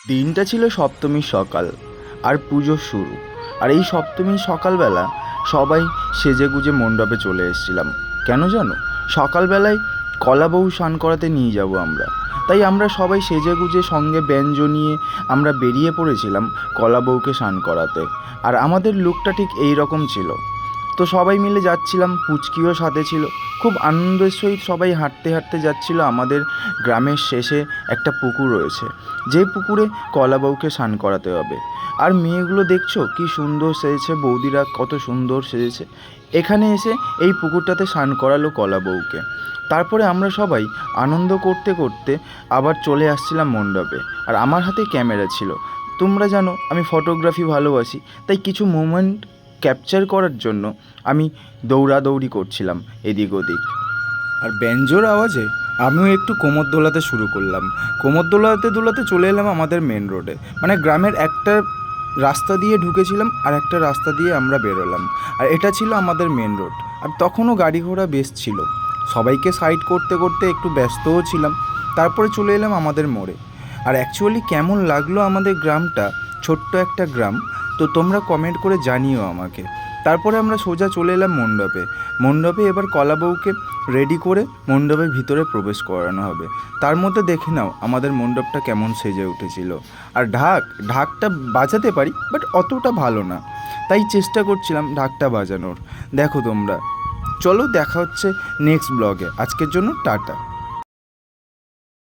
দিনটা ছিল সপ্তমীর সকাল আর পুজোর শুরু। আর এই সপ্তমীর সকালবেলা সবাই সেজেগুজে মণ্ডপে চলে এসেছিলাম। কেন জানো? সকালবেলায় কলা বউ স্নান করাতে নিয়ে যাব আমরা। তাই আমরা সবাই সেজেগুজে সঙ্গে ব্যঞ্জ নিয়ে আমরা বেরিয়ে পড়েছিলাম কলা বউকে স্নান করাতে। আর আমাদের লুকটা ঠিক এই রকম ছিল। তো সবাই মিলে যাচ্ছিলাম, পুচকিও সাথে ছিল। খুব আনন্দের সহিত সবাই হাঁটতে হাঁটতে যাচ্ছিল। আমাদের গ্রামের শেষে একটা পুকুর রয়েছে, যেই পুকুরে কলা বউকে স্নান করাতে হবে। আর মেয়েগুলো দেখছো কি সুন্দর সেজেছে, বৌদিরা কত সুন্দর সেজেছে। এখানে এসে এই পুকুরটাতে স্নান করালো কলা বউকে। তারপরে আমরা সবাই আনন্দ করতে করতে আবার চলে আসছিলাম মণ্ডপে। আর আমার হাতে ক্যামেরা ছিল। তোমরা জানো আমি ফটোগ্রাফি ভালোবাসি, তাই কিছু মোমেন্ট ক্যাপচার করার জন্য আমি দৌড়াদৌড়ি করছিলাম এদিক ওদিক। আর ব্যঞ্জোর আওয়াজে আমিও একটু কোমর দোলাতে শুরু করলাম। কোমর দোলাতে দোলাতে চলে এলাম আমাদের মেন রোডে। মানে গ্রামের একটা রাস্তা দিয়ে ঢুকেছিলাম আর একটা রাস্তা দিয়ে আমরা বেরোলাম। আর এটা ছিল আমাদের মেন রোড। আর তখনও গাড়ি ঘোড়া বেশ ছিল, সবাইকে সাইড করতে করতে একটু ব্যস্তও ছিলাম। তারপরে চলে এলাম আমাদের মোড়ে। আর অ্যাকচুয়ালি কেমন লাগলো আমাদের গ্রামটা, ছোট্ট একটা গ্রাম, তো তোমরা কমেন্ট করে জানিও আমাকে। তারপরে আমরা সোজা চলে এলাম মণ্ডপে এবার কলা বউকে রেডি করে মণ্ডপের ভিতরে প্রবেশ করানো হবে। তার মধ্যে দেখে নাও আমাদের মণ্ডপটা কেমন সেজে উঠেছিল। আর ঢাকটা বাজাতে পারি, বাট অতটা ভালো না, তাই চেষ্টা করছিলাম ঢাকটা বাজানোর। দেখো তোমরা, চলো দেখা হচ্ছে নেক্সট ব্লগে। আজকের জন্য টাটা।